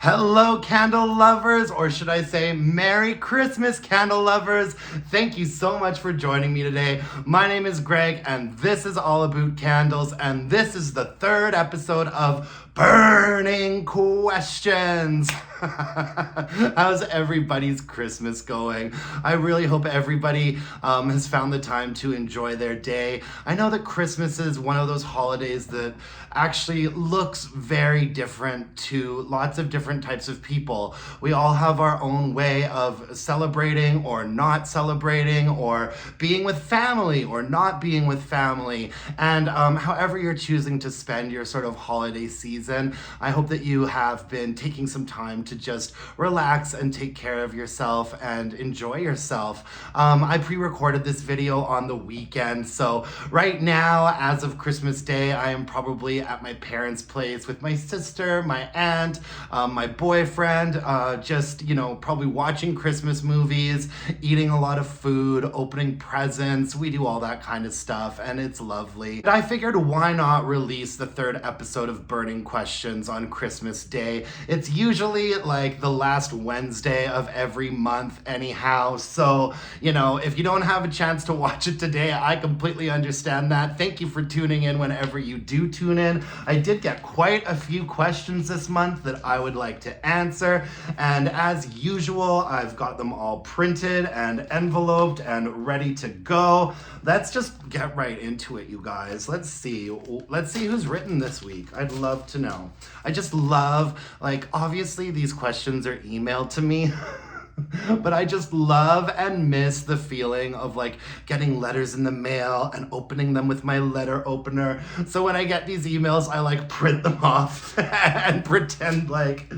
Hello, candle lovers, or should I say, Merry Christmas, candle lovers. Thank you so much for joining me today. My name is Greg, and this is all about candles, and this is the third episode of Burning Questions. How's everybody's Christmas going? I really hope everybody has found the time to enjoy their day. I know that Christmas is one of those holidays that actually looks very different to lots of different types of people. We all have our own way of celebrating or not celebrating, or being with family or not being with family. And however you're choosing to spend your sort of holiday season, I hope that you have been taking some time to just relax and take care of yourself and enjoy yourself. I pre-recorded this video on the weekend, so right now, as of Christmas Day, I am probably at my parents' place with my sister, my aunt, my boyfriend, just, probably watching Christmas movies, eating a lot of food, opening presents. We do all that kind of stuff, and it's lovely. But I figured, why not release the third episode of Burning Questions on Christmas Day? It's usually like the last Wednesday of every month anyhow, so, if you don't have a chance to watch it today, I completely understand that. Thank you for tuning in whenever you do tune in. I did get quite a few questions this month that I would like to answer, and as usual, I've got them all printed and enveloped and ready to go. Let's just get right into it, you guys. Let's see who's written this week. I'd love to know. I just love, obviously these questions are emailed to me. But I just love and miss the feeling of getting letters in the mail and opening them with my letter opener. So when I get these emails, I print them off and pretend like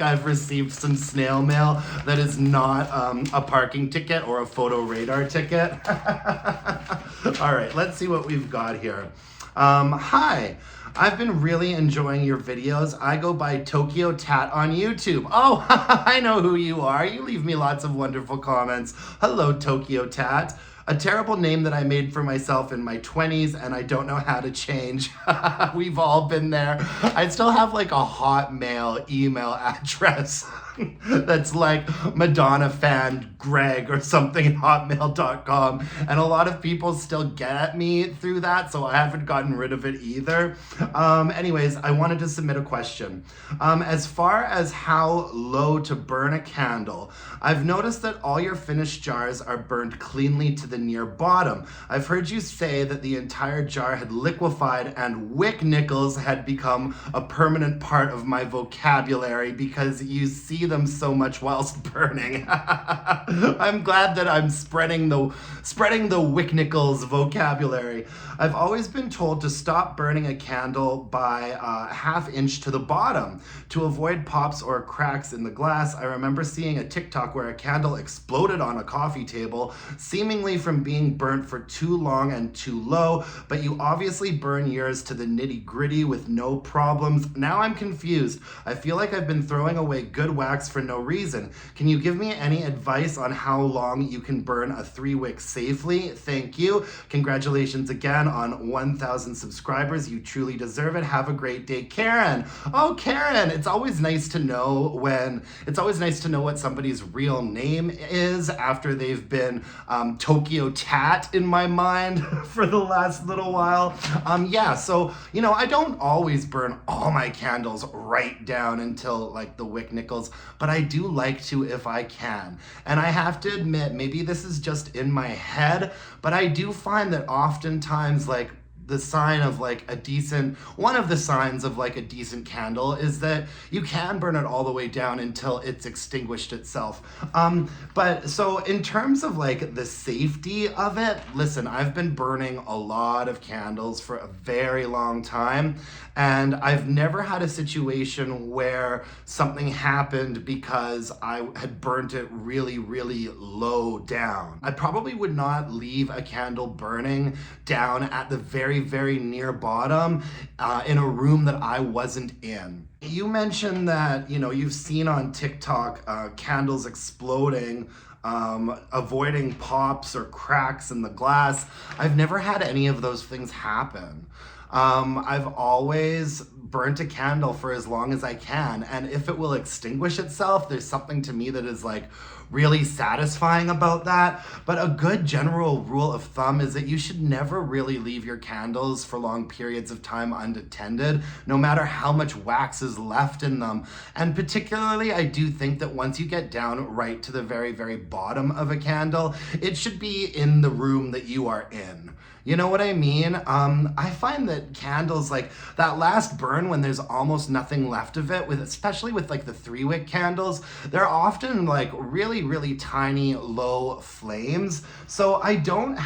I've received some snail mail that is not a parking ticket or a photo radar ticket. All right, let's see what we've got here. Hi. I've been really enjoying your videos. I go by Tokyo Tat on YouTube. Oh, I know who you are. You leave me lots of wonderful comments. Hello, Tokyo Tat. A terrible name that I made for myself in my 20s, and I don't know how to change. We've all been there. I still have a Hotmail email address that's Madonna fan Greg or something at hotmail.com, and a lot of people still get at me through that, so I haven't gotten rid of it either. Anyways, I wanted to submit a question. As far as how low to burn a candle, I've noticed that all your finished jars are burned cleanly to the near bottom. I've heard you say that the entire jar had liquefied and wick nickels had become a permanent part of my vocabulary because you see them so much whilst burning. I'm glad that I'm spreading the wick nickels vocabulary. I've always been told to stop burning a candle by a ½ inch to the bottom to avoid pops or cracks in the glass. I remember seeing a TikTok where a candle exploded on a coffee table, seemingly from being burnt for too long and too low, but you obviously burn yours to the nitty-gritty with no problems. Now I'm confused. I feel like I've been throwing away good wax for no reason. Can you give me any advice on how long you can burn a 3-wick safely? Thank you. Congratulations again on 1,000 subscribers. You truly deserve it. Have a great day, Karen. Oh, Karen, it's always nice to know what somebody's real name is after they've been Tokyo Tat in my mind for the last little while. Yeah, so, I don't always burn all my candles right down until the wick nickels, but I do like to if I can. And I have to admit, maybe this is just in my head, but I do find that oftentimes the sign of one of the signs of a decent candle is that you can burn it all the way down until it's extinguished itself. But so in terms of the safety of it, listen, I've been burning a lot of candles for a very long time, and I've never had a situation where something happened because I had burnt it really, really low down. I probably would not leave a candle burning down at the very, very near bottom in a room that I wasn't in. You mentioned that, you've seen on TikTok candles exploding, avoiding pops or cracks in the glass. I've never had any of those things happen. I've always burnt a candle for as long as I can, and if it will extinguish itself, there's something to me that is like really satisfying about that. But a good general rule of thumb is that you should never really leave your candles for long periods of time unattended, no matter how much wax is left in them. And particularly, I do think that once you get down right to the very, very bottom of a candle, it should be in the room that you are in. You know what I mean? I find that candles, like that last burn when there's almost nothing left of it, especially with like the 3-wick candles, they're often like really, really tiny, low flames. So I don't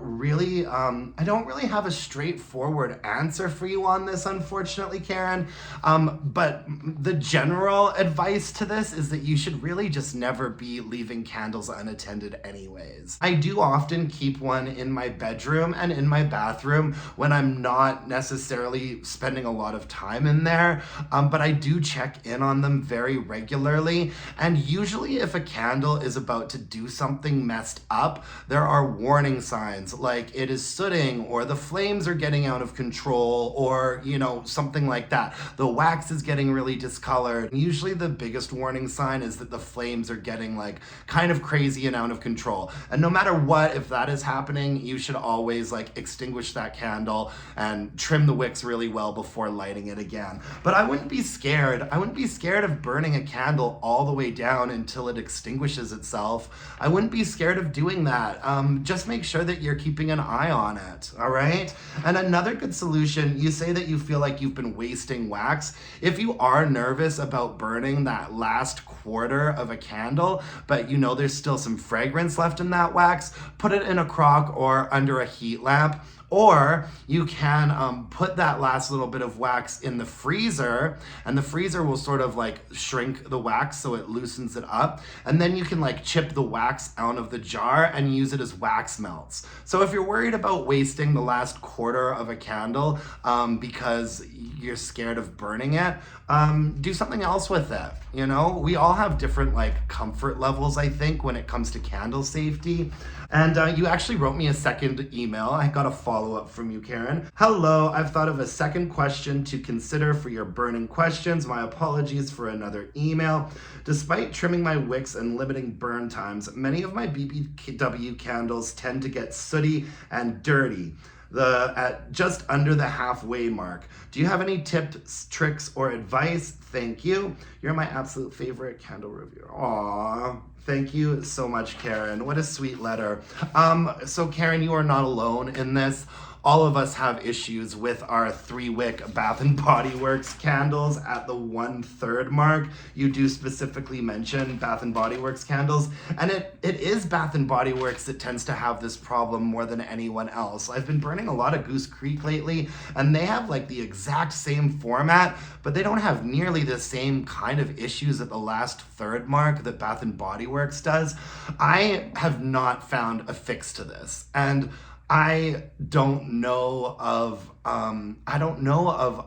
really have a straightforward answer for you on this, unfortunately, Karen. But the general advice to this is that you should really just never be leaving candles unattended anyways. I do often keep one in my bedroom and in my bathroom when I'm not necessarily spending a lot of time in there, but I do check in on them very regularly. And usually if a candle is about to do something messed up, there are warning signs, like it is sooting, or the flames are getting out of control, or something like that. The wax is getting really discolored. Usually the biggest warning sign is that the flames are getting like kind of crazy and out of control. And no matter what, if that is happening, you should always like extinguish that candle and trim the wicks really well before lighting it again. But I wouldn't be scared. I wouldn't be scared of burning a candle all the way down until it extinguishes itself. I wouldn't be scared of doing that. Just make sure that you're keeping an eye on it, all right? And another good solution, you say that you feel like you've been wasting wax. If you are nervous about burning that last quarter of a candle, but there's still some fragrance left in that wax, put it in a crock or under a heat lamp. Or you can put that last little bit of wax in the freezer, and the freezer will sort of like shrink the wax so it loosens it up. And then you can like chip the wax out of the jar and use it as wax melts. So if you're worried about wasting the last quarter of a candle because you're scared of burning it, do something else with it. We all have different like comfort levels, I think, when it comes to candle safety. And you actually wrote me a second email. I got a follow-up from you, Karen. Hello, I've thought of a second question to consider for your burning questions. My apologies for another email. Despite trimming my wicks and limiting burn times, many of my BBW candles tend to get sooty and dirty at just under the halfway mark. Do you have any tips, tricks, or advice? Thank you. You're my absolute favorite candle reviewer. Aww. Thank you so much, Karen. What a sweet letter. So Karen, you are not alone in this. All of us have issues with our 3-wick Bath & Body Works candles at the 1/3 mark. You do specifically mention Bath & Body Works candles, and it is Bath & Body Works that tends to have this problem more than anyone else. I've been burning a lot of Goose Creek lately, and they have like the exact same format, but they don't have nearly the same kind of issues at the last third mark that Bath & Body Works does. I have not found a fix to this, and I don't know of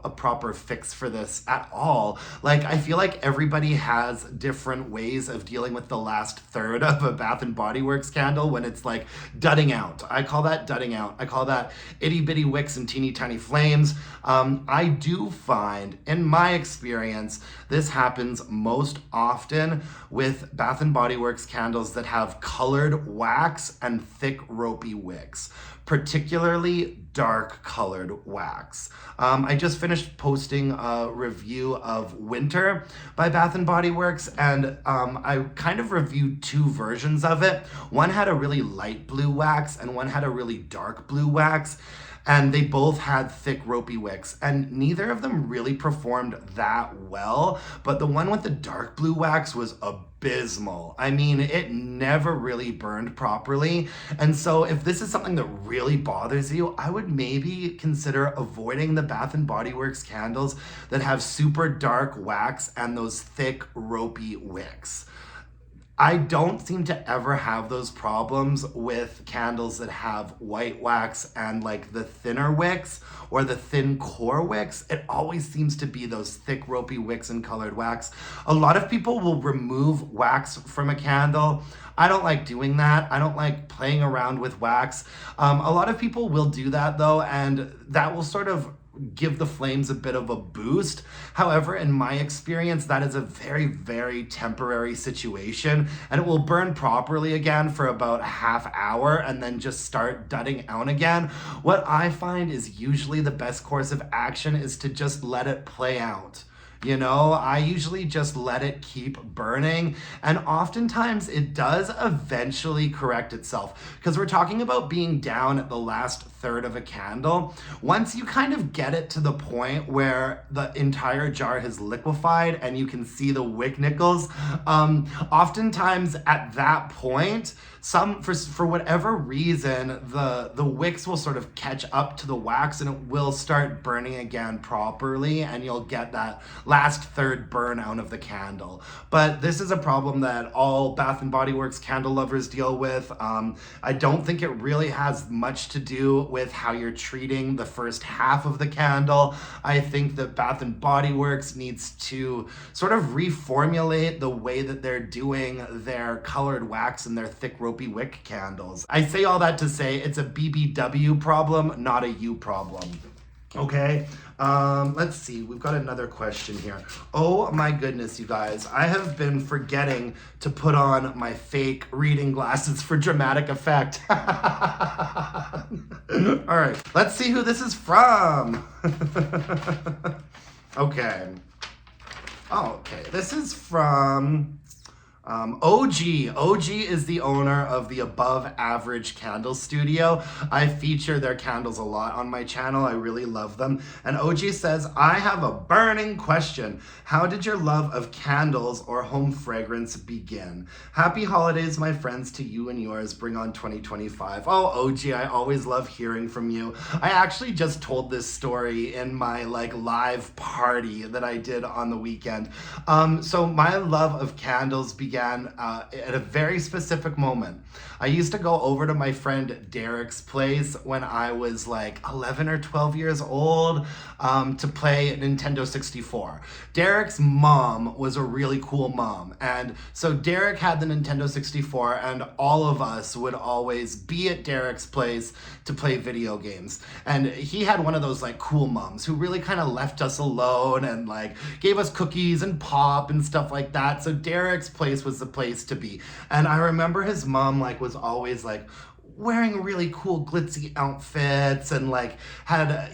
a proper fix for this at all. Like, I feel like everybody has different ways of dealing with the last third of a Bath & Body Works candle when it's like dudding out. I call that dudding out. I call that itty bitty wicks and teeny tiny flames. I do find, in my experience, this happens most often with Bath & Body Works candles that have colored wax and thick ropey wicks, particularly dark colored wax. I just finished posting a review of Winter by Bath & Body Works, and I kind of reviewed two versions of it. One had a really light blue wax and one had a really dark blue wax, and they both had thick ropey wicks, and neither of them really performed that well, but the one with the dark blue wax was abysmal. I mean, it never really burned properly. And so if this is something that really bothers you, I would maybe consider avoiding the Bath & Body Works candles that have super dark wax and those thick ropey wicks. I don't seem to ever have those problems with candles that have white wax and like the thinner wicks or the thin core wicks. It always seems to be those thick ropey wicks and colored wax. A lot of people will remove wax from a candle. I don't like doing that. I don't like playing around with wax. A lot of people will do that though, and that will sort of give the flames a bit of a boost. However, in my experience, that is a very, very temporary situation, and it will burn properly again for about a half hour and then just start dudding out again. What I find is usually the best course of action is to just let it play out. You know, I usually just let it keep burning, and oftentimes it does eventually correct itself, because we're talking about being down at the last third of a candle. Once you kind of get it to the point where the entire jar has liquefied and you can see the wick nickels, oftentimes at that point, for whatever reason, the wicks will sort of catch up to the wax and it will start burning again properly, and you'll get that last third burn out of the candle. But this is a problem that all Bath and Body Works candle lovers deal with. I don't think it really has much to do with how you're treating the first half of the candle. I think that Bath and Body Works needs to sort of reformulate the way that they're doing their colored wax and their thick ropey wick candles. I say all that to say it's a BBW problem, not a you problem. Okay, let's see. We've got another question here. Oh my goodness, you guys. I have been forgetting to put on my fake reading glasses for dramatic effect. All right, let's see who this is from. Okay. Oh, okay. This is from OG. OG is the owner of the Above Average Candle Studio. I feature their candles a lot on my channel. I really love them. And OG says, I have a burning question. How did your love of candles or home fragrance begin? Happy holidays, my friends, to you and yours. Bring on 2025. Oh, OG, I always love hearing from you. I actually just told this story in my live party that I did on the weekend. So my love of candles began at a very specific moment. I used to go over to my friend Derek's place when I was 11 or 12 years old to play Nintendo 64. Derek's mom was a really cool mom, and so Derek had the Nintendo 64, and all of us would always be at Derek's place to play video games. And he had one of those cool moms who really kind of left us alone and gave us cookies and pop and stuff like that. So Derek's place was the place to be. And I remember his mom was always wearing really cool glitzy outfits and had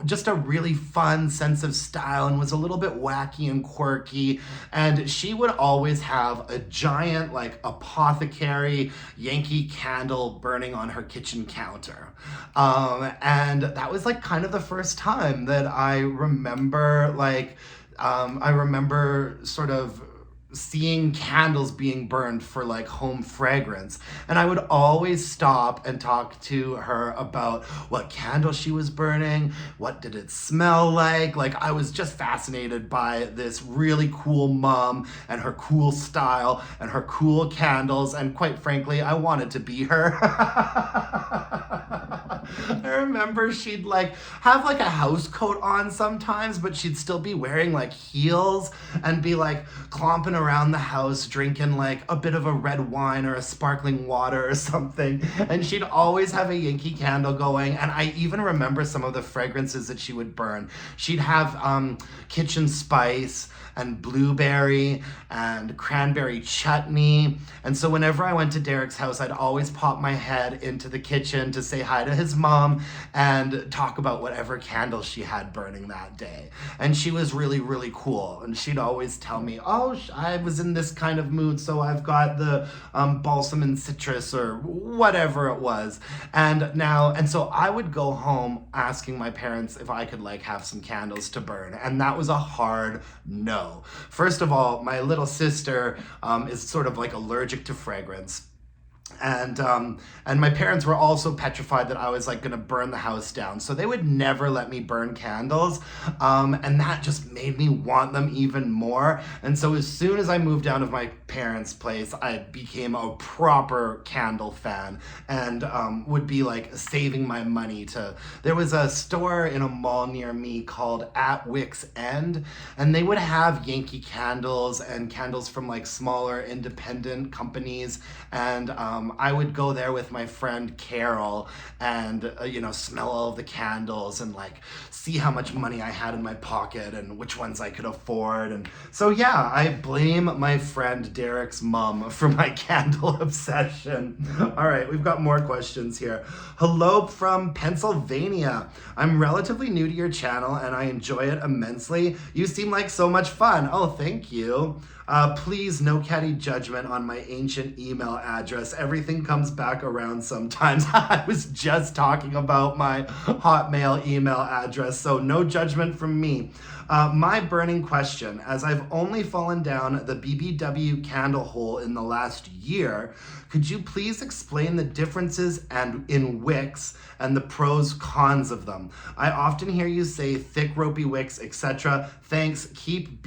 just a really fun sense of style and was a little bit wacky and quirky. And she would always have a giant apothecary Yankee candle burning on her kitchen counter. And that was kind of the first time that I remember sort of seeing candles being burned for home fragrance. And I would always stop and talk to her about what candle she was burning, what did it smell like. I was just fascinated by this really cool mom and her cool style and her cool candles, and quite frankly, I wanted to be her. I remember she'd have a house coat on sometimes, but she'd still be wearing heels and be clomping around the house drinking a bit of a red wine or a sparkling water or something. And she'd always have a Yankee candle going. And I even remember some of the fragrances that she would burn. She'd have kitchen spice and blueberry and cranberry chutney. And so whenever I went to Derek's house, I'd always pop my head into the kitchen to say hi to his mom and talk about whatever candle she had burning that day. And she was really, really cool. And she'd always tell me, oh, I was in this kind of mood, so I've got the balsam and citrus or whatever it was. And so I would go home asking my parents if I could have some candles to burn. And that was a hard no. First of all, my little sister is sort of allergic to fragrance. And my parents were also petrified that I was gonna burn the house down. So they would never let me burn candles. And that just made me want them even more. And so as soon as I moved out of my parents' place, I became a proper candle fan and would be saving my money there was a store in a mall near me called At Wicks End, and they would have Yankee candles and candles from smaller independent companies. And I would go there with my friend Carol and, smell all of the candles and like see how much money I had in my pocket and which ones I could afford. And so, yeah, I blame my friend Derek's mom for my candle obsession. All right, we've got more questions here. Hello from Pennsylvania. I'm relatively new to your channel and I enjoy it immensely. You seem like so much fun. Oh, thank you. Please, no catty judgment on my ancient email address. Everything comes back around sometimes. I was just talking about my Hotmail email address, so no judgment from me. My burning question, as I've only fallen down the BBW candle hole in the last year, could you please explain the differences in wicks and the pros cons of them? I often hear you say thick ropey wicks, etc. Thanks. Keep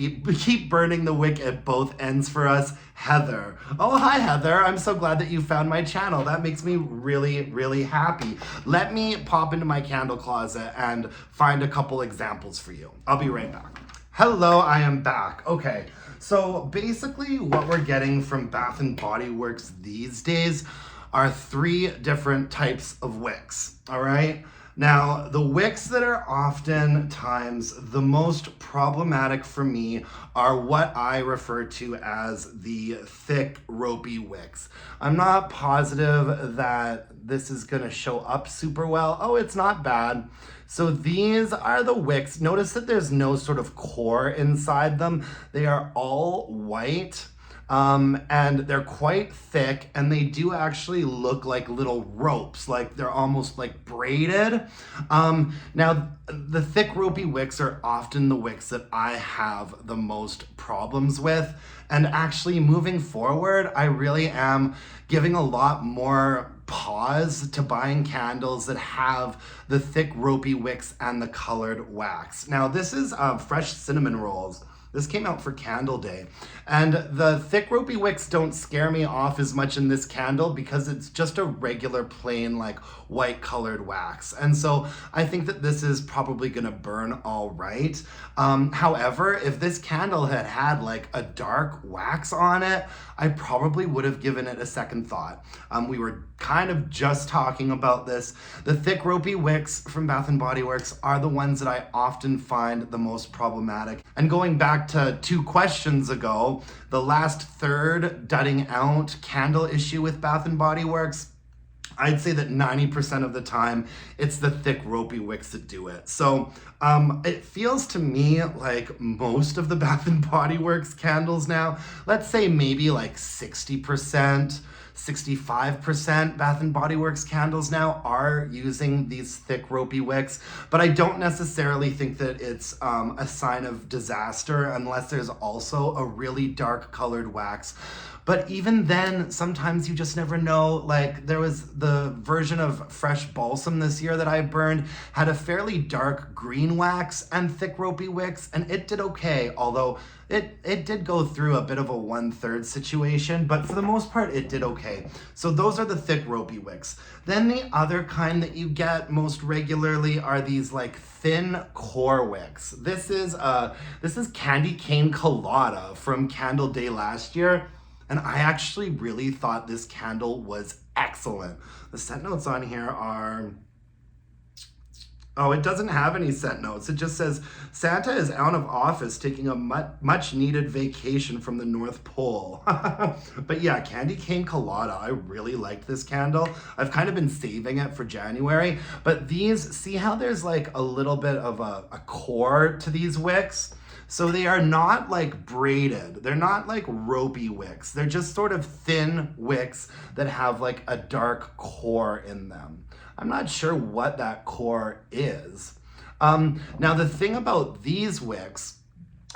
burning the wick at both ends for us, Heather. Oh, hi Heather. I'm so glad that you found my channel. That makes me really, really happy. Let me pop into my candle closet and find a couple examples for you. I'll be right back. Hello, I am back. Okay. So basically what we're getting from Bath & Body Works these days are 3 different types of wicks, all right? Now, the wicks that are oftentimes the most problematic for me are what I refer to as the thick, ropey wicks. I'm not positive that this is gonna show up super well. Oh, it's not bad. So these are the wicks. Notice that there's no sort of core inside them. They are all white. And they're quite thick and they do actually look like little ropes, like they're almost like braided. Now the thick ropey wicks are often the wicks that I have the most problems with. And actually moving forward, I really am giving a lot more pause to buying candles that have the thick ropey wicks and the colored wax. Now this is fresh cinnamon rolls. This came out for Candle Day. And the thick ropey wicks don't scare me off as much in this candle because it's just a regular plain like white colored wax. And so I think that this is probably gonna burn all right. However, if this candle had had like a dark wax on it, I probably would have given it a second thought. We were kind of just talking about this. The thick ropey wicks from Bath & Body Works are the ones that I often find the most problematic. And going back to 2 questions ago, the last third dudding out candle issue with Bath & Body Works, I'd say that 90% of the time, it's the thick ropey wicks that do it. So it feels to me like most of the Bath & Body Works candles now, let's say maybe like 60%, 65% Bath & Body Works candles now are using these thick ropey wicks, but I don't necessarily think that it's a sign of disaster unless there's also a really dark colored wax. But even then, sometimes you just never know. Like there was the version of Fresh Balsam this year that I burned had a fairly dark green wax and thick ropey wicks, and it did okay, although it did go through a bit of a 1/3 situation, but for the most part, it did okay. So those are the thick ropey wicks. Then the other kind that you get most regularly are these like thin core wicks. This is Candy Cane Colada from Candle Day last year. And I actually really thought this candle was excellent. The scent notes on here are, oh, it doesn't have any scent notes. It just says, Santa is out of office taking a much needed vacation from the North Pole. But yeah, Candy Cane Colada, I really liked this candle. I've kind of been saving it for January, but these, see how there's like a little bit of a core to these wicks? So they are not like braided. They're not like ropey wicks. They're just sort of thin wicks that have like a dark core in them. I'm not sure what that core is. Now the thing about these wicks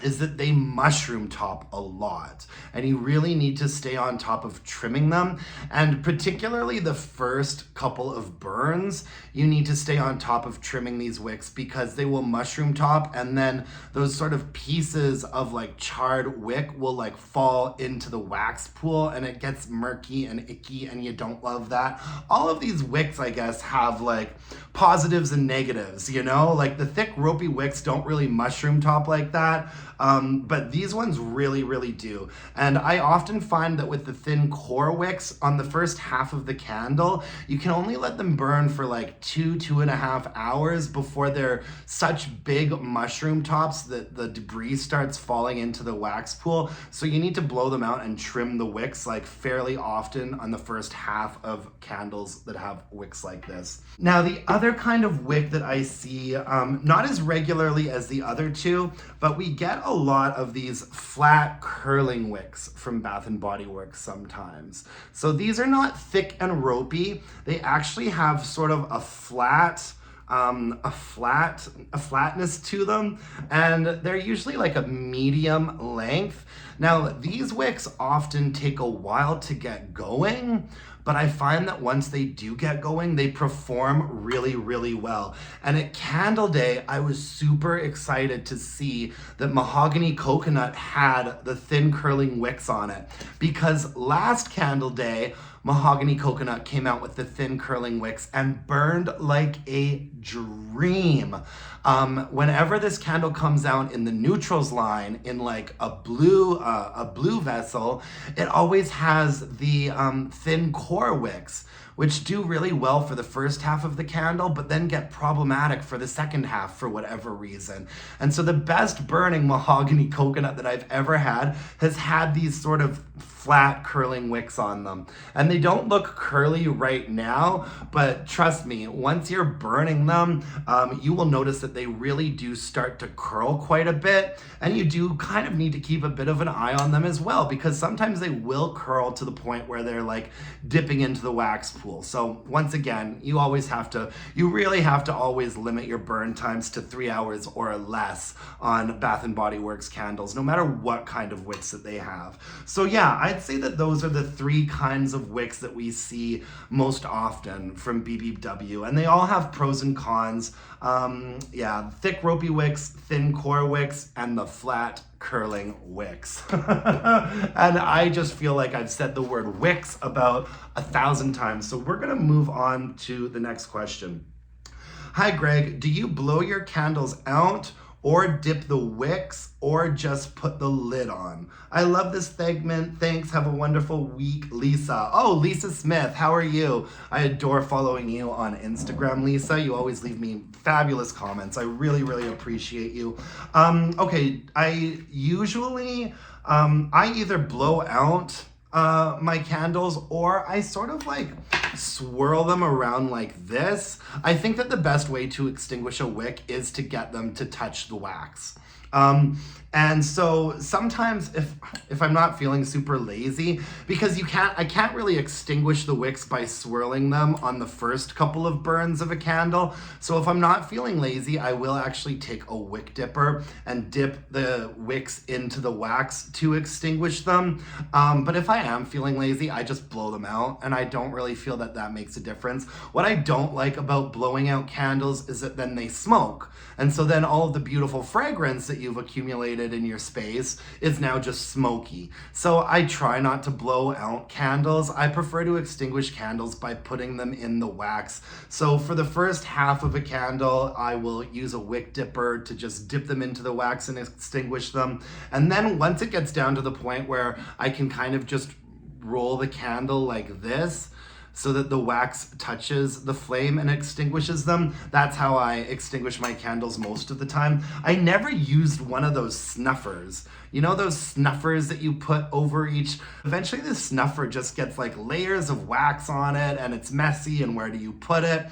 is that they mushroom top a lot and you really need to stay on top of trimming them, and particularly the first couple of burns you need to stay on top of trimming these wicks because they will mushroom top, and then those sort of pieces of like charred wick will like fall into the wax pool and it gets murky and icky and you don't love that. All of these wicks, I guess, have like positives and negatives, you know? Like the thick ropey wicks don't really mushroom top like that. but these ones really, really do. And I often find that with the thin core wicks on the first half of the candle, you can only let them burn for like 2.5 hours before they're such big mushroom tops that the debris starts falling into the wax pool. So you need to blow them out and trim the wicks like fairly often on the first half of candles that have wicks like this. Now, the other kind of wick that I see, not as regularly as the other two, but we get a lot of these flat curling wicks from Bath & Body Works sometimes. So these are not thick and ropey. They actually have sort of a flatness to them, and they're usually like a medium length. Now, these wicks often take a while to get going, but I find that once they do get going, they perform really, really well. And at Candle Day, I was super excited to see that Mahogany Coconut had the thin curling wicks on it, because last Candle Day, Mahogany Coconut came out with the thin curling wicks and burned like a dream. Whenever this candle comes out in the neutrals line in like a blue vessel, it always has the thin core wicks, which do really well for the first half of the candle, but then get problematic for the second half for whatever reason. And so the best burning Mahogany Coconut that I've ever had has had these sort of flat curling wicks on them. And they don't look curly right now, but trust me, once you're burning them, you will notice that they really do start to curl quite a bit. And you do kind of need to keep a bit of an eye on them as well, because sometimes they will curl to the point where they're like dipping into the wax pool. So once again, you really have to always limit your burn times to 3 hours or less on Bath & Body Works candles, no matter what kind of wicks that they have. So yeah, I'd say that those are the 3 kinds of wicks that we see most often from BBW, and they all have pros and cons. Thick ropey wicks, thin core wicks, and the flat curling wicks. And I just feel like I've said the word wicks about 1,000 times. So we're gonna move on to the next question. Hi Greg, do you blow your candles out or dip the wicks, or just put the lid on? I love this segment. Thanks. Have a wonderful week, Lisa. Oh, Lisa Smith, how are you? I adore following you on Instagram, Lisa. You always leave me fabulous comments. I really, really appreciate you. Okay, I usually, I either blow out my candles, or I sort of like swirl them around like this. I think that the best way to extinguish a wick is to get them to touch the wax. And so sometimes if I'm not feeling super lazy, because I can't really extinguish the wicks by swirling them on the first couple of burns of a candle. So if I'm not feeling lazy, I will actually take a wick dipper and dip the wicks into the wax to extinguish them. But if I am feeling lazy, I just blow them out, and I don't really feel that that makes a difference. What I don't like about blowing out candles is that then they smoke. And so then all of the beautiful fragrance that you've accumulated in your space is now just smoky. So I try not to blow out candles. I prefer to extinguish candles by putting them in the wax. So for the first half of a candle, I will use a wick dipper to just dip them into the wax and extinguish them. And then once it gets down to the point where I can kind of just roll the candle like this, so that the wax touches the flame and extinguishes them. That's how I extinguish my candles most of the time. I never used one of those snuffers. You know those snuffers that you put over each? Eventually the snuffer just gets like layers of wax on it, and it's messy, and where do you put it?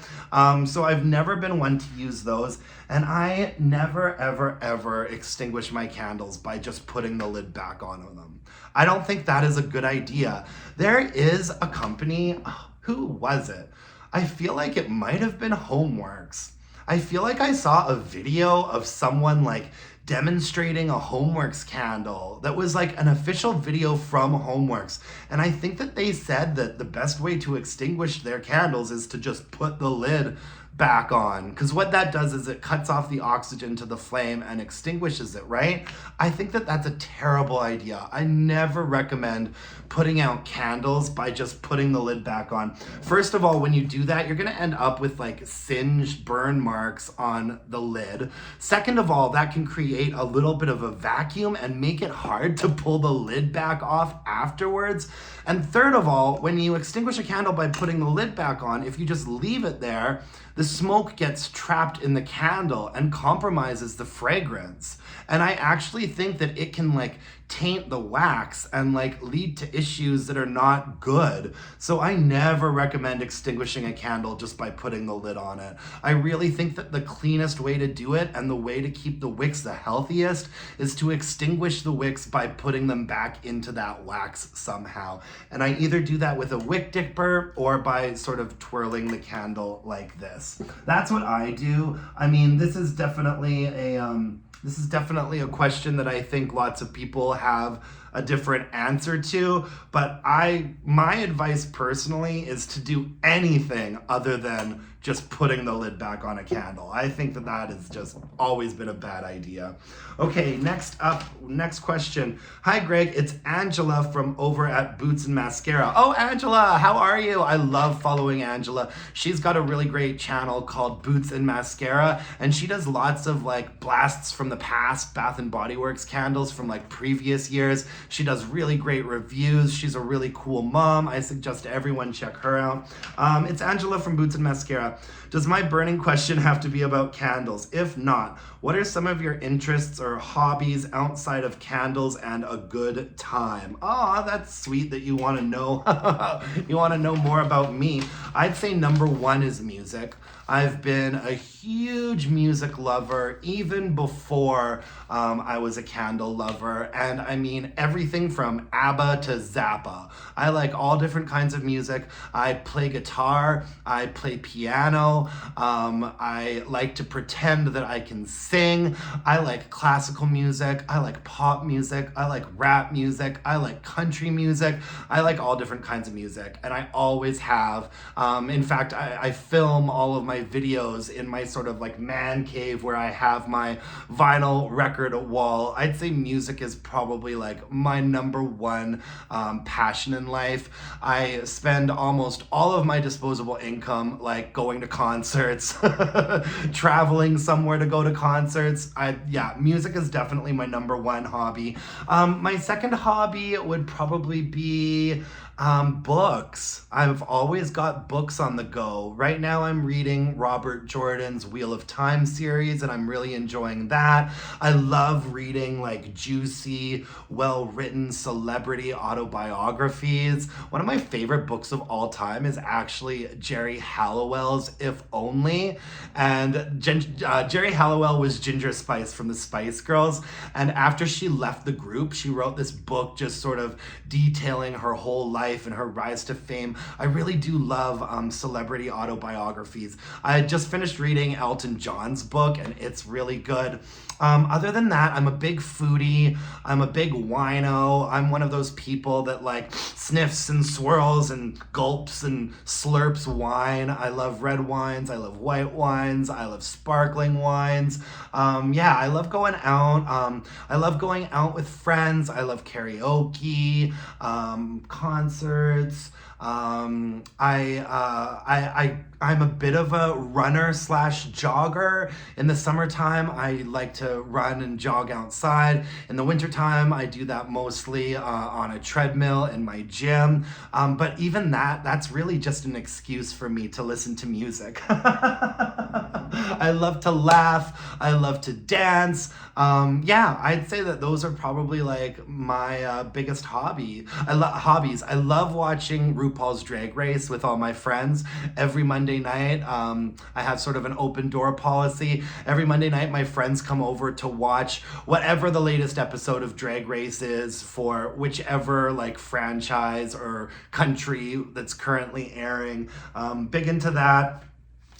So I've never been one to use those, and I never, ever, ever extinguish my candles by just putting the lid back on them. I don't think that is a good idea. There is a company, who was it? I feel like it might have been Homeworks. I feel like I saw a video of someone like demonstrating a Homeworks candle that was like an official video from Homeworks. And I think that they said that the best way to extinguish their candles is to just put the lid back on, because what that does is it cuts off the oxygen to the flame and extinguishes it, right? I think that that's a terrible idea. I never recommend putting out candles by just putting the lid back on. First of all, when you do that, you're gonna end up with like singed burn marks on the lid. Second of all, that can create a little bit of a vacuum and make it hard to pull the lid back off afterwards. And third of all, when you extinguish a candle by putting the lid back on, if you just leave it there, the smoke gets trapped in the candle and compromises the fragrance. And I actually think that it can like taint the wax and like lead to issues that are not good. So I never recommend extinguishing a candle just by putting the lid on it. I really think that the cleanest way to do it and the way to keep the wicks the healthiest is to extinguish the wicks by putting them back into that wax somehow. And I either do that with a wick dipper or by sort of twirling the candle like this. That's what I do. I mean, this is definitely a question that I think lots of people have a different answer to, but my advice personally is to do anything other than just putting the lid back on a candle. I think that that has just always been a bad idea. Okay, next question. Hi Greg, it's Angela from over at Boots and Mascara. Oh, Angela, how are you? I love following Angela. She's got a really great channel called Boots and Mascara, and she does lots of like blasts from the past, Bath and Body Works candles from like previous years. She does really great reviews. She's a really cool mom. I suggest everyone check her out. It's Angela from Boots and Mascara. Does my burning question have to be about candles? If not, what are some of your interests or hobbies outside of candles and a good time? Oh, that's sweet that you want to know. You want to know more about me. I'd say number one is music. I've been a huge music lover even before I was a candle lover. And I mean everything from ABBA to Zappa. I like all different kinds of music. I play guitar, I play piano, I like to pretend that I can sing. I like classical music, I like pop music, I like rap music, I like country music. I like all different kinds of music, and I always have. In fact, I film all of my videos in my sort of like man cave where I have my vinyl record wall. I'd say music is probably like my number one passion in life. I spend almost all of my disposable income like going to concerts, traveling somewhere to go to concerts. Music is definitely my number one hobby. My second hobby would probably be books. I've always got books on the go. Right now I'm reading Robert Jordan's Wheel of Time series, and I'm really enjoying that. I love reading like juicy, well-written celebrity autobiographies. One of my favorite books of all time is actually Jerry Halliwell's If Only. And Jerry Halliwell was Ginger Spice from the Spice Girls, and after she left the group, she wrote this book just sort of detailing her whole life and her rise to fame. I really do love celebrity autobiographies. I just finished reading Elton John's book, and it's really good. Other than that, I'm a big foodie. I'm a big wino. I'm one of those people that like sniffs and swirls and gulps and slurps wine. I love red wines. I love white wines. I love sparkling wines. I love going out. I love going out with friends. I love karaoke, concerts. I'm a bit of a runner slash jogger. In the summertime, I like to run and jog outside. In the wintertime, I do that mostly on a treadmill in my gym. But even that's really just an excuse for me to listen to music. I love to laugh. I love to dance. I'd say that those are probably like my biggest hobbies. I love watching RuPaul's Drag Race with all my friends. Every Monday night, I have sort of an open door policy. Every Monday night, my friends come over to watch whatever the latest episode of Drag Race is for whichever like franchise or country that's currently airing. Big into that.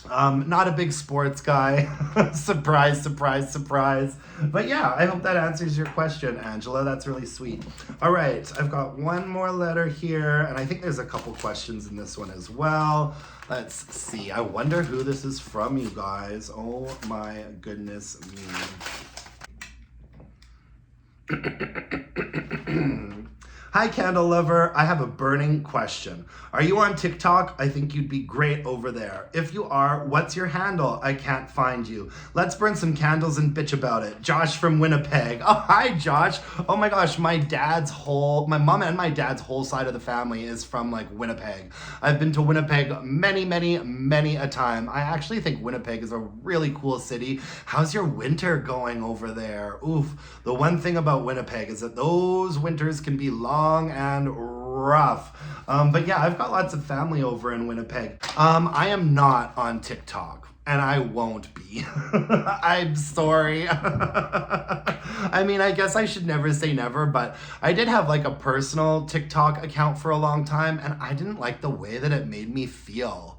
Not a big sports guy. Surprise, surprise, surprise. But yeah, I hope that answers your question, Angela. That's really sweet. All right, I've got one more letter here, and I think there's a couple questions in this one as well. Let's see. I wonder who this is from, you guys. Oh my goodness me. Hi, candle lover. I have a burning question. Are you on TikTok? I think you'd be great over there. If you are, what's your handle? I can't find you. Let's burn some candles and bitch about it. Josh from Winnipeg. Oh, hi, Josh. Oh my gosh, my mom and my dad's whole side of the family is from like Winnipeg. I've been to Winnipeg many a time. I actually think Winnipeg is a really cool city. How's your winter going over there? Oof. The one thing about Winnipeg is that those winters can be long and rough. But yeah, I've got lots of family over in Winnipeg. I am not on TikTok, and I won't be. I'm sorry. I mean, I guess I should never say never, but I did have like a personal TikTok account for a long time, and I didn't like the way that it made me feel.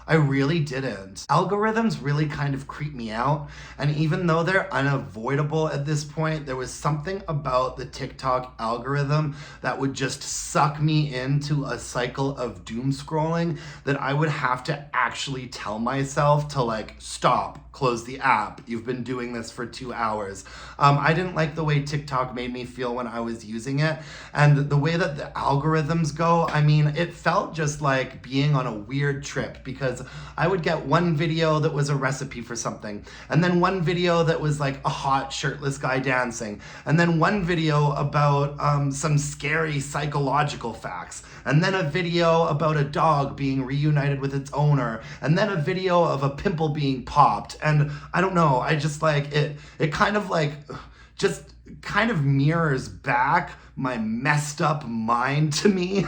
I really didn't. Algorithms really kind of creep me out, and even though they're unavoidable at this point, there was something about the TikTok algorithm that would just suck me into a cycle of doom scrolling that I would have to actually tell myself to like, stop, close the app. You've been doing this for 2 hours. I didn't like the way TikTok made me feel when I was using it, and the way that the algorithms go, I mean, it felt just like being on a weird trip, because I would get one video that was a recipe for something, and then one video that was like a hot shirtless guy dancing, and then one video about some scary psychological facts, and then a video about a dog being reunited with its owner, and then a video of a pimple being popped. And I don't know, I just like it kind of like just kind of mirrors back my messed up mind to me.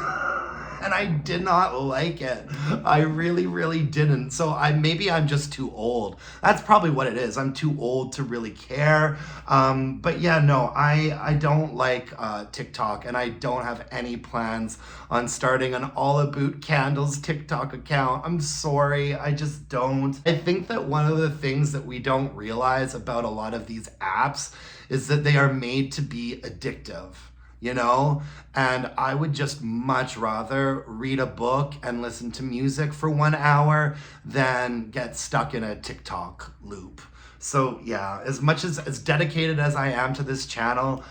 And I did not like it. I really didn't. So maybe I'm just too old. That's probably what it is. I'm too old to really care. But yeah, no, I don't like TikTok, and I don't have any plans on starting an All Aboot Candles TikTok account. I'm sorry, I just don't. I think that one of the things that we don't realize about a lot of these apps is that they are made to be addictive. You know, and I would just much rather read a book and listen to music for 1 hour than get stuck in a TikTok loop. So yeah, as much as dedicated as I am to this channel,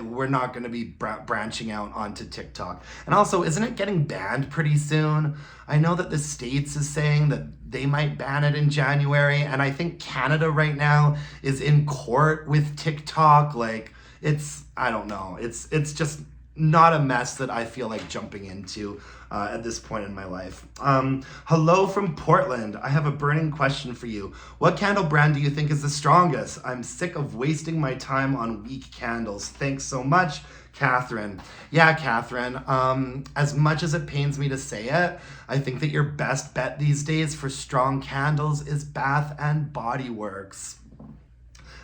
we're not going to be branching out onto TikTok. And also, isn't it getting banned pretty soon? I know that the States is saying that they might ban it in January, and I think Canada right now is in court with TikTok. Like, I don't know. It's just not a mess that I feel like jumping into at this point in my life. Hello from Portland. I have a burning question for you. What candle brand do you think is the strongest? I'm sick of wasting my time on weak candles. Thanks so much, Catherine. Yeah, Catherine, as much as it pains me to say it, I think that your best bet these days for strong candles is Bath and Body Works.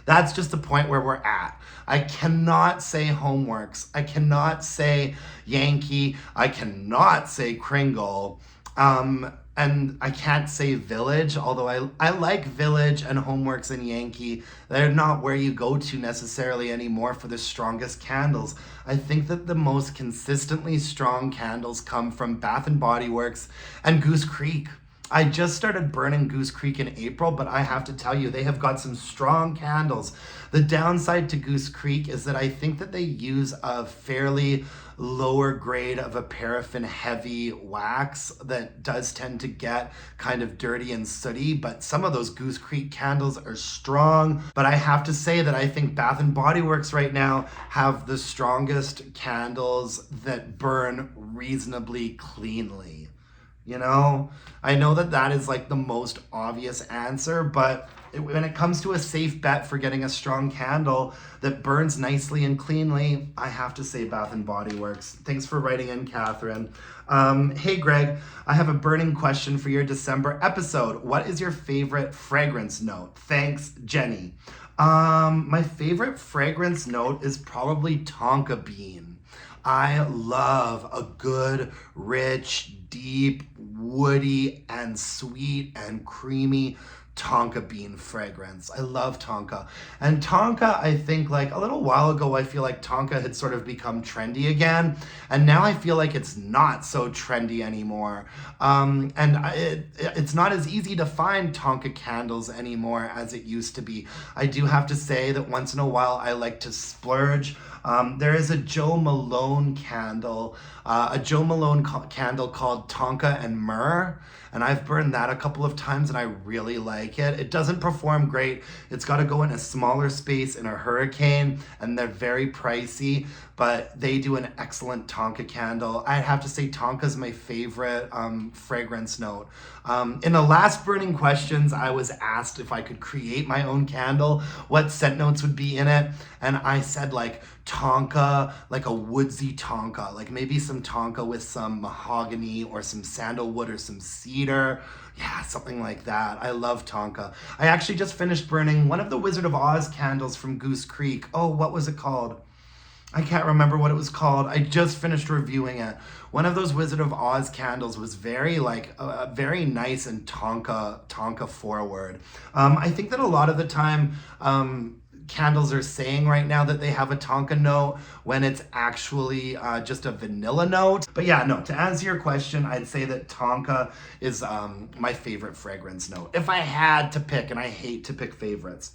That's just the point where we're at. I cannot say Homeworks. I cannot say Yankee. I cannot say Kringle. And I can't say Village, although I like Village and Homeworks and Yankee. They're not where you go to necessarily anymore for the strongest candles. I think that the most consistently strong candles come from Bath and Body Works and Goose Creek. I just started burning Goose Creek in April, but I have to tell you, they have got some strong candles. The downside to Goose Creek is that I think that they use a fairly lower grade of a paraffin heavy wax that does tend to get kind of dirty and sooty, but some of those Goose Creek candles are strong. But I have to say that I think Bath and Body Works right now have the strongest candles that burn reasonably cleanly. You know, I know that that is like the most obvious answer, but when it comes to a safe bet for getting a strong candle that burns nicely and cleanly, I have to say Bath and Body Works. Thanks for writing in, Catherine. Hey, Greg, I have a burning question for your December episode. What is your favorite fragrance note? Thanks, Jenny. My favorite fragrance note is probably tonka bean. I love a good, rich, deep, woody and sweet and creamy tonka bean fragrance. I love tonka. And tonka, I think like a little while ago, I feel like tonka had sort of become trendy again. And now I feel like it's not so trendy anymore. It's not as easy to find tonka candles anymore as it used to be. I do have to say that once in a while, I like to splurge. There is a Joe Malone candle, candle called Tonka and Myrrh. And I've burned that a couple of times and I really like it. It doesn't perform great. It's got to go in a smaller space in a hurricane and they're very pricey, but they do an excellent Tonka candle. I have to say Tonka's my favorite fragrance note. In the last burning questions, I was asked if I could create my own candle, what scent notes would be in it. And I said like tonka, like a woodsy tonka, like maybe some tonka with some mahogany or some sandalwood or some cedar. Yeah, something like that. I love tonka. I actually just finished burning one of the Wizard of Oz candles from Goose Creek. Oh, what was it called? I can't remember what it was called. I just finished reviewing it. One of those Wizard of Oz candles was very very nice and tonka forward. I think that a lot of the time, candles are saying right now that they have a tonka note when it's actually just a vanilla note. But yeah, no, to answer your question, I'd say that tonka is my favorite fragrance note. If I had to pick, and I hate to pick favorites.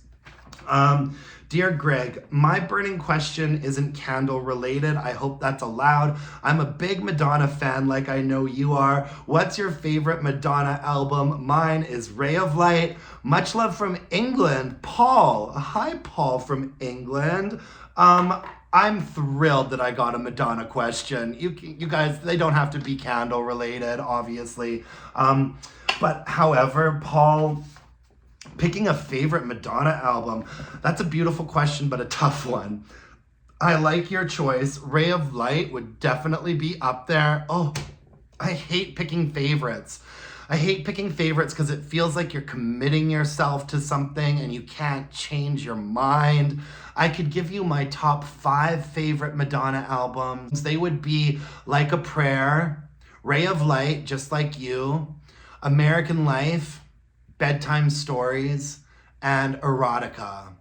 Dear Greg, my burning question isn't candle related. I hope that's allowed. I'm a big Madonna fan like I know you are. What's your favorite Madonna album? Mine is Ray of Light. Much love from England. Paul. Hi, Paul from England. I'm thrilled that I got a Madonna question. You guys, they don't have to be candle related, obviously. But however, Paul, picking a favorite Madonna album, that's a beautiful question, but a tough one. I like your choice. Ray of Light would definitely be up there. Oh, I hate picking favorites. I hate picking favorites because it feels like you're committing yourself to something and you can't change your mind. I could give you my top 5 favorite Madonna albums. They would be Like a Prayer, Ray of Light, Just Like You, American Life, Bedtime Stories, and Erotica.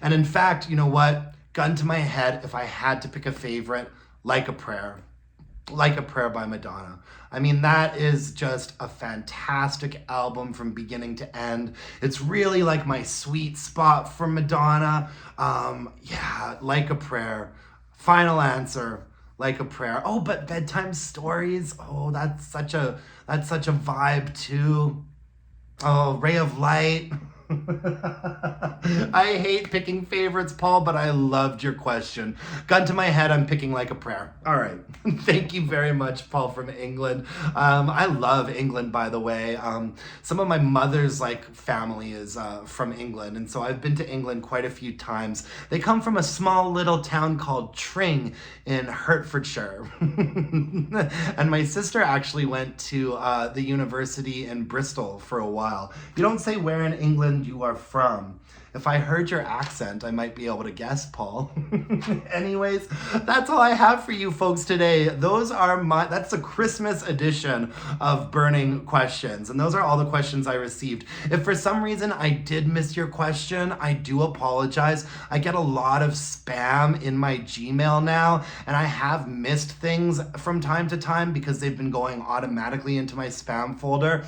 And in fact, you know what? Gun to my head, if I had to pick a favorite, Like a Prayer. Like a Prayer by Madonna. I mean, that is just a fantastic album from beginning to end. It's really like my sweet spot for Madonna. Yeah, Like a Prayer. Final answer, Like a Prayer. Oh, but Bedtime Stories. Oh, that's such a vibe too. Oh, Ray of Light. I hate picking favorites, Paul, but I loved your question. Gun to my head, I'm picking Like a Prayer. All right. Thank you very much, Paul from England. I love England, by the way. Some of my mother's family is from England, and so I've been to England quite a few times. They come from a small little town called Tring in Hertfordshire. And my sister actually went to the university in Bristol for a while. You don't say where in England you are from. If I heard your accent, I might be able to guess, Paul. Anyways, that's all I have for you folks today. That's the Christmas edition of Burning Questions. And those are all the questions I received. If for some reason I did miss your question, I do apologize. I get a lot of spam in my Gmail now, and I have missed things from time to time because they've been going automatically into my spam folder.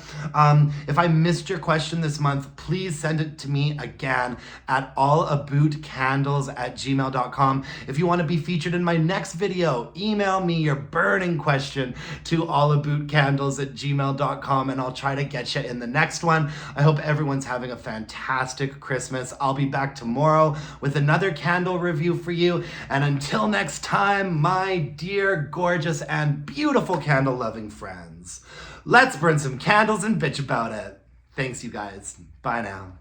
If I missed your question this month, please send it to me again at allabootcandles@gmail.com. If you want to be featured in my next video, email me your burning question to allabootcandles@gmail.com and I'll try to get you in the next one. I hope everyone's having a fantastic Christmas. I'll be back tomorrow with another candle review for you. And until next time, my dear, gorgeous, and beautiful candle-loving friends, let's burn some candles and bitch about it. Thanks, you guys. Bye now.